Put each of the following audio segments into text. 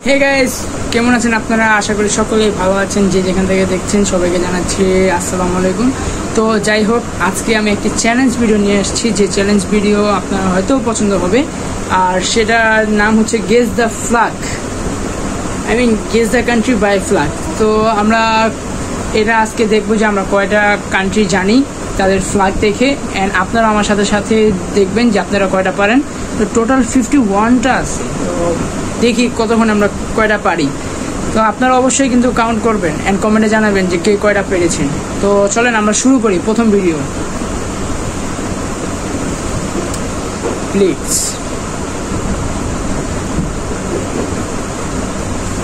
Hey guys, কেমন আছেন আপনারা? আশা করি সকলেই ভালো আছেন। যে যেখান থেকে দেখছেন সবাইকে জানাচ্ছি আসসালামু আলাইকুম। তো যাই হোক, আজকে আমি একটি চ্যালেঞ্জ ভিডিও নিয়ে এসেছি। যে চ্যালেঞ্জ ভিডিও আপনারা হয়তো পছন্দ হবে, আর সেটার নাম হচ্ছে guess the flag, guess the country by flag. তো আমরা এটা আজকে দেখবো যে আমরা কয়টা কান্ট্রি জানি তাদের ফ্ল্যাগ দেখে, অ্যান্ড আপনারা আমার সাথে সাথে দেখবেন যে আপনারা কয়টা পারেন। তো টোটাল 51টা আছে। তো দেখি কতক্ষণ আমরা কয়টা পারি। তো আপনারা অবশ্যই কিন্তু কাউন্ট করবেন অ্যান্ড কমেন্টে জানাবেন যে কে কয়টা পেরেছেন। তো চলেন আমরা শুরু করি প্রথম ভিডিও, প্লিজ।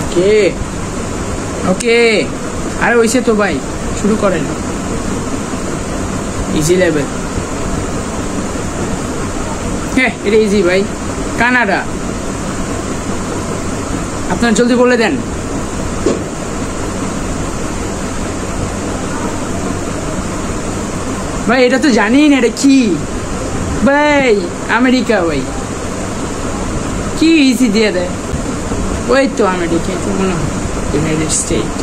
ওকে ওকে, আরে হইছে তো ভাই, শুরু করেন। ইজি লেভেল, হ্যাঁ এটা ইজি ভাই। কানাডা, আপনার জলদি বলে দেন। ভাই এটা তো জানি না, এটা কি ভাই? আমেরিকা ভাই, কি ইজি দিয়ে দেয়। ওই তো আমেরিকা, তো মনে হয় United State.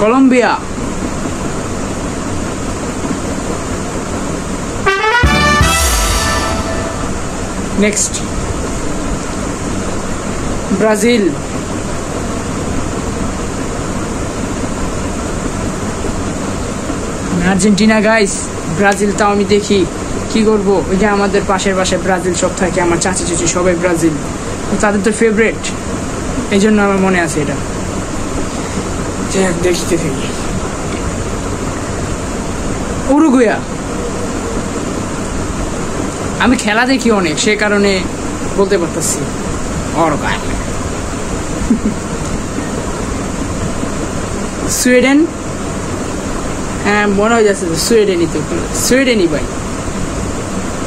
Colombia, next Brazil, Argentina. Guys Brazil তাও আমি দেখি, কি করব, ওই যে আমাদের পাশের বাসায় ব্রাজিল সব থাকে, আমার চাচি চাচি সবাই ব্রাজিল, তাদের তো ফেভারিট, এই জন্য আমার মনে আছে এটা। দেখতে থাকি। উরুগুয়া, আমি খেলা দেখি অনেক, সে কারণে বলতে পারতেছি। সুইডেন, হ্যাঁ মনে হয়ে যাচ্ছে সুইডেনই, তো সুইডেনই ভাই।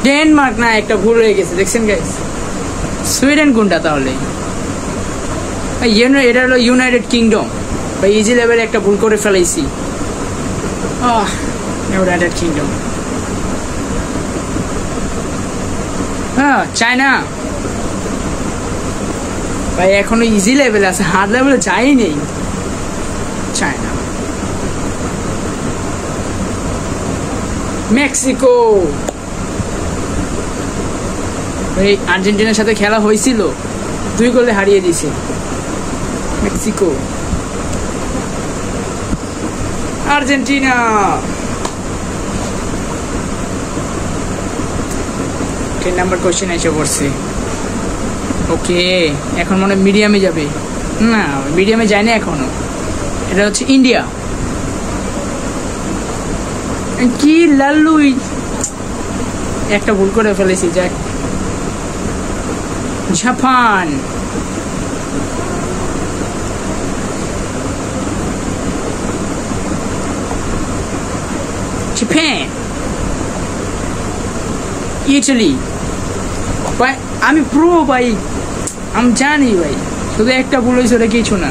ডেনমার্ক না, একটা ভুল হয়ে গেছে, দেখছেন গাইস? সুইডেন কোনটা তাহলে? এটা হলো ইউনাইটেড কিংডম ভাই। ইজি লেভেলে একটা ভুল করে ফেলাইছি। United kingdom. হ্যাঁ চায়না ভাই, এখনো ইজি লেভেল আছে, হার্ড লেভেলে যাই নেই। চায়না। মেক্সিকো ভাই, আর্জেন্টিনার সাথে খেলা হয়েছিল, 2 গোলে হারিয়ে দিছে মেক্সিকো। আর্জেন্টিনা, 10 নাম্বার কোশ্চেন এসে পড়ছে। ওকে, এখন মনে মিডিয়ামে যাবে না, মিডিয়ামে যায় না এখনো। এটা হচ্ছে ইন্ডিয়া। কি লাল্লুই, একটা ভুল করে ফেলেছি। যাক, জাপান, জাপান, ইটালি ভাই। আমি প্রো ভাই, আমি জানি ভাই, শুধু একটা ভুল হয়েছে, ওটা কিছু না।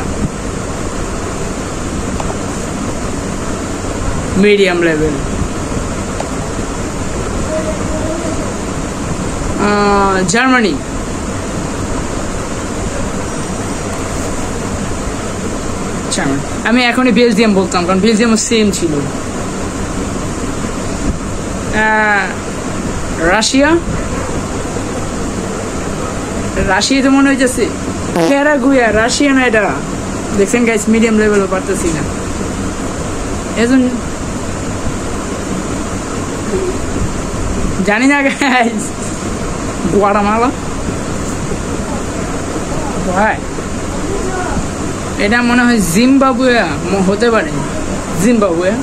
Medium level. জার্মানি, আমি এখনই বেলজিয়াম বলতাম, কারণ বেলজিয়াম সেম ছিল। রাশিয়া, রাশিয়া তো মনে হয়েছে প্যারাগুয়া, রাশিয়া না এটা। দেখছেন গাইস, মিডিয়াম লেভেলও পারতেছি না, এজন্য জানি না গাইস। গুয়াটামালা ভাই, এটা মনে হয় জিম্বাবুয়ে হতে পারে। জিম্বাবুয়ে,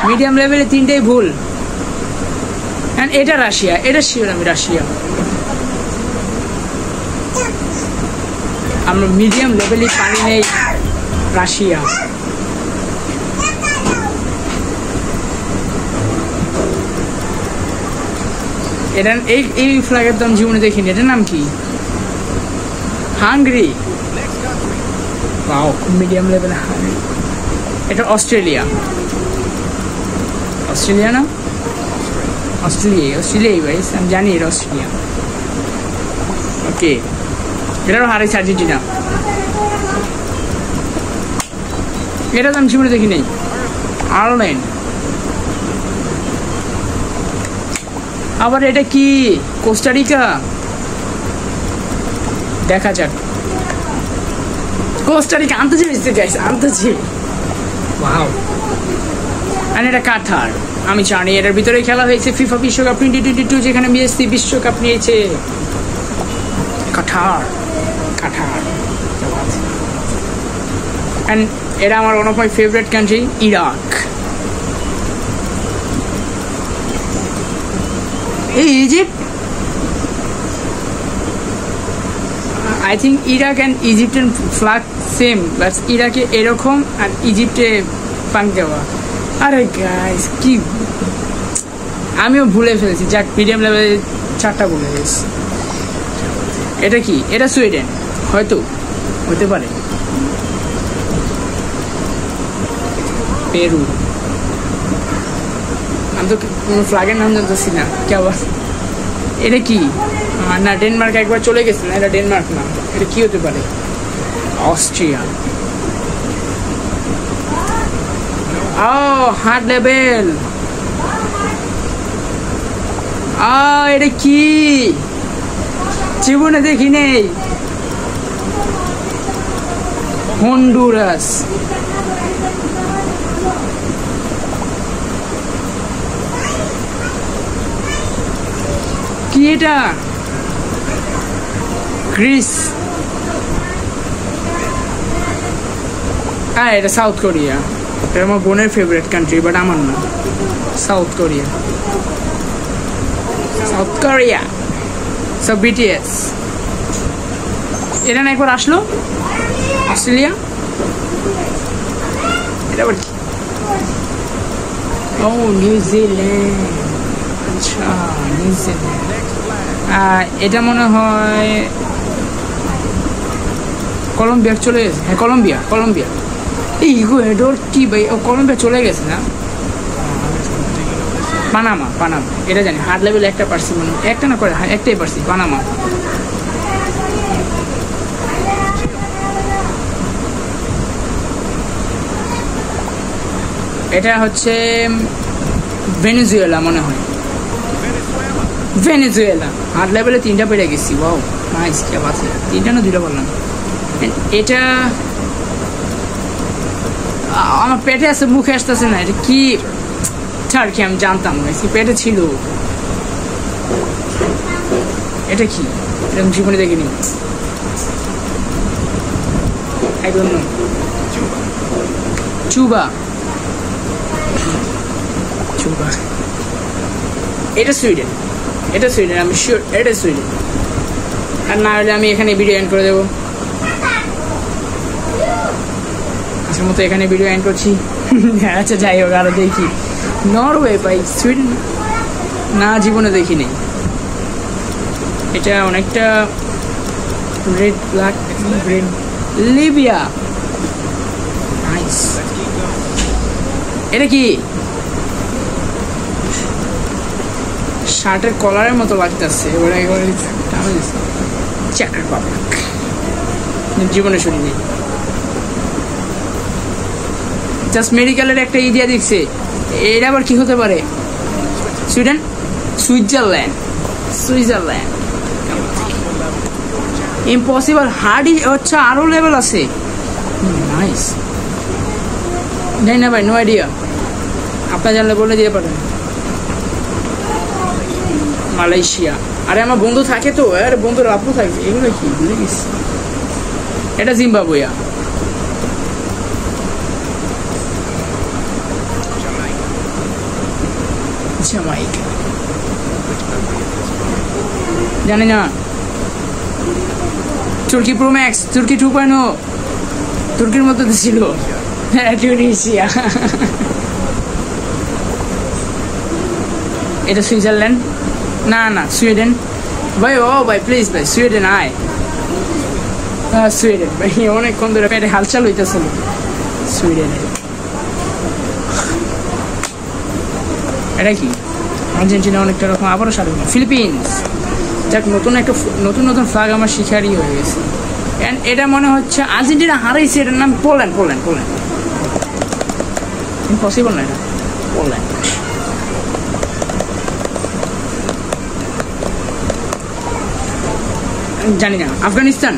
মিডিয়াম লেভেলে 3টাই ভুল। এটা রাশিয়া, এটা শিওর আমি রাশিয়া। আমরা মিডিয়াম লেভেলে পানি নেই, রাশিয়া। এটা এই ফ্ল্যাগের তো আমি জীবনে দেখিনি, এটার নাম কি? হাঙ্গরি। Medium level Hungary. এটা অস্ট্রেলিয়া, অস্ট্রেলিয়া না? অস্ট্রেলিয়াই ভাই, আমি জানি এটা অস্ট্রেলিয়া। ওকে, এটারও হারাইছে আর্জেন্টিনা। এটা তো আমি জীবনে দেখি নেই। আয়ারল্যান্ড, আবার এটা কি কোস্টারিকা? দেখা যাক। কোস্টারিকা আনতেছে গাইস, আনতেছে। ওয়াও। আর এটা কাতার, আমি জানি এটার ভিতরে খেলা হয়েছে ফিফা বিশ্বকাপ 2022, যেখানে মেসি বিশ্বকাপ নিয়েছে। কাতার। এন্ড এটা আমার one of my favourite country, Iraq. এই Egypt, I think Iraq and ইজিপ্টের ফ্ল্যাগ সেম, বাট ইরাকে এরকম আর ইজিপ্টে পাক দেওয়া। আরে গাইস কি, আমিও ভুলে ফেলেছি। যাক, মিডিয়াম লেভেলে 4টা ভুলে গেছি। এটা কি? এটা সুইডেন, হয়তো হতে পারে। পেরু, আমি তো কোনো ফ্ল্যাগের নাম জানতেছি না। কে আবার? এটা কি? না, ডেনমার্ক একবার চলে গেছে না, এটা ডেনমার্ক না। এটা কি হতে পারে? অস্ট্রিয়া। ও, হার্ড লেভেল। এটা কি? জীবনে দেখি নেই। হন্ডুরাস। কি এটা? গ্রিস। এটা সাউথ কোরিয়া। এটা আমার বোনের ফেভারিট কান্ট্রি, বাট আমার না। South Korea. সব বিটিএস। এটা না একবার আসলো অস্ট্রেলিয়া। এটা আবার কি? ও, নিউজিল্যান্ড। আচ্ছা, নিউজিল্যান্ড। এটা মনে হয় কলম্বিয়া চলে গেছে। হ্যাঁ, কলম্বিয়া। এই ইকুয়েডর কি ভাই? ও, কলম্বিয়া চলে গেছে না? পানামা। এটা জানি, হার্ড লেভেল একটা পারছি, মানে একটা না করে একটাই পারছি, পানামা। এটা হচ্ছে ভেনেজুয়েলা মনে হয়। ভেনেজুয়েলা। হার্ড লেভেলে 3টা পেরে গেছি। Wow, nice. কি আছে? 3টা না 2টা বললাম। এটা আমার পেটে আছে, মুখে আসতেছে না। এটা কি? টার্কি। আমি জানতাম না, পেটে ছিল। এটা কি? এটা আমি জীবনে দেখিনি। I don't know. চুবা। এটা সুইডেন। আমি শিওর এটা সুইডেন। আর না হলে আমি এখানে ভিডিও এন্ড করে দেবো। আজকের মতো এখানে ভিডিও এন্ড করছি। আচ্ছা, যাই হোক, আরো দেখি। নরওয়ে ভাই, সুইডেন না, জীবনে দেখিনি। এটা অনেকটা red, black, green. Libya. Nice. এটা কি? শার্টের কলারের মতো লাগতেছে। ওরা একেবারে চেক রিপাবলিক। জীবনে শুনিনি। জাস্ট মেডিকেলের একটা ইডিয়া দেখছে। এটা আবার কি হতে পারে? সুইডেন। সুইজারল্যান্ড। ইম্পসিবল। হার্ডই হচ্ছে, আরো লেভেল আছে। নাইস। জানি না ভাই, নো আইডিয়া। আপনার জানলে বলে দিয়ে পারেন। মালয়েশিয়া। আরে আমার বন্ধু থাকে তো, আরে বন্ধুর আপু থাকে। এগুলো কি ভুলে গেছি। এটা জিম্বাবুয়ে। জামাইকা। জানি না। তুর্কি প্রো ম্যাক্স, তুর্কি 2.0, তুর্কির মতো তো ছিল। টিউনিসিয়া। এটা সুইজারল্যান্ড না, সুইডেন ভাই। ও ভাই, প্লিজ ভাই, সুইডেন আয়। সুইডেন ভাই, অনেকক্ষণ ধরে পেটে হালচাল হইতেছিল। সুইডেনের। এটা কি? আর্জেন্টিনা অনেকটা রকম, আবারও স্বাধীন ফিলিপিন্স। যাক, নতুন ফ্ল্যাগ আমার শিকারই হয়ে গেছে। অ্যান্ড এটা মনে হচ্ছে আর্জেন্টিনা হারাইছে, এটার নাম পোল্যান্ড। ইম্পসিবল না, এটা পোল্যান্ড। জানি না, আফগানিস্তান।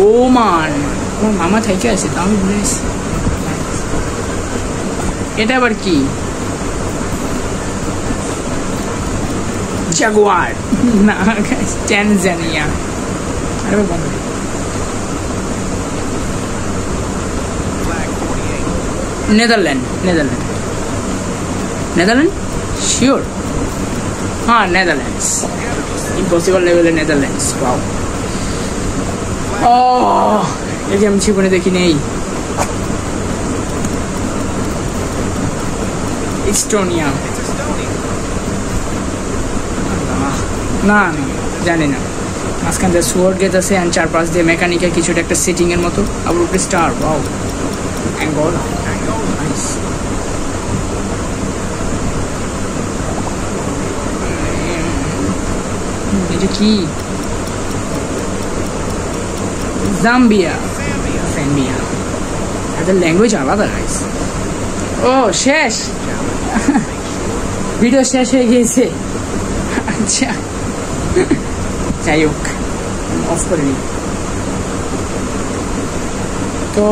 ওমান, আমার মামা থেকে আছে, তা আমি ভুলে গেছি। এটা আবার কি? জাগুয়ার না, ট্যানজানিয়া। আরে বন্ধ, নেদারল্যান্ড শিওর, হ্যাঁ নেদারল্যান্ডস। ইম্পসিবল লেভেলে নেদারল্যান্ডস। ওয়াও, ও এই যে আমি জীবনে দেখি নেই। ইস্টোনিয়া, না জানি না। মাঝখান দিয়ে সুয়ার্ড গেট আছে, অ্যান্ড চারপাশ দিয়ে মেকানিক্যাল কিছুটা একটা সিটিং এর মতো, আবার উপরে স্টার। Wow, Angola, nice. এটা কি? জাম্বিয়া, এদের ল্যাঙ্গুয়েজ আলাদা গাইস। ও শেষ, ভিডিও শেষ হয়ে গিয়েছে। আচ্ছা, যাই হোক, অফ করে নিই। তো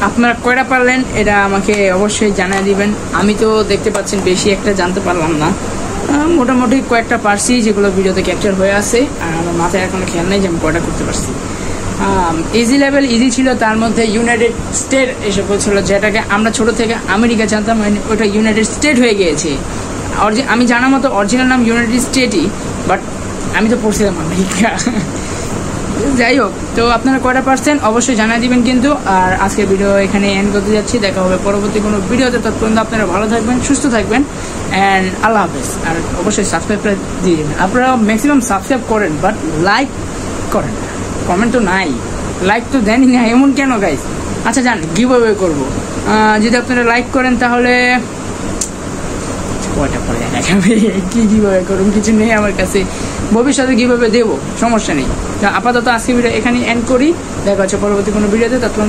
আপনারা কয়টা পারলেন এটা আমাকে অবশ্যই জানিয়ে দিবেন। আমি তো দেখতে পাচ্ছেন বেশি একটা জানতে পারলাম না, মোটামুটি কয়েকটা পারছি যেগুলো ভিডিওতে ক্যাপচার হয়ে আছে, আর আমার মাথায় এখনো খেয়াল নেই যে আমি কয়টা করতে পারছি। ইজি লেভেল ইজি ছিল, তার মধ্যে ইউনাইটেড স্টেট এসে পড়ছিল, যেটাকে আমরা ছোট থেকে আমেরিকা জানতাম, ওটা ইউনাইটেড স্টেট হয়ে গিয়েছে। আমি জানার মতো অরিজিনাল নাম ইউনাইটেড স্টেটই, বাট আমি তো পড়ছিলাম আমেরিকা। যাই হোক, তো আপনারা কয়টা পারছেন অবশ্যই জানিয়ে দিবেন কিন্তু। আর আজকের ভিডিও এখানে এন্ড করতে যাচ্ছি, দেখা হবে পরবর্তী কোনো ভিডিওতে। ততক্ষণ আপনারা ভালো থাকবেন, সুস্থ থাকবেন, অ্যান্ড আল্লাহ হাফেজ। আর অবশ্যই সাবস্ক্রাইবটা দিয়ে দেবেন। আপনারা ম্যাক্সিমাম সাবস্ক্রাইব করেন, বাট লাইক করেন না, কমেন্ট তো নাই, লাইক তো দেনই না, এমন কেন গাইস? আচ্ছা যান, গিভ অ্যাওয়ে করবো। যদি আপনারা লাইক করেন তাহলে কয়টা পরে দেখা যাবে। কি গিভঅ্যাওয়ে করুন, কিছু নেই আমার কাছে, ভবিষ্যতে গিভঅ্যাওয়ে দেবো, সমস্যা নেই। আপাতত আজকে ভিডিও এখানে এন্ড করি, দেখা হচ্ছে পরবর্তী কোনো ভিডিওতে। ততক্ষণ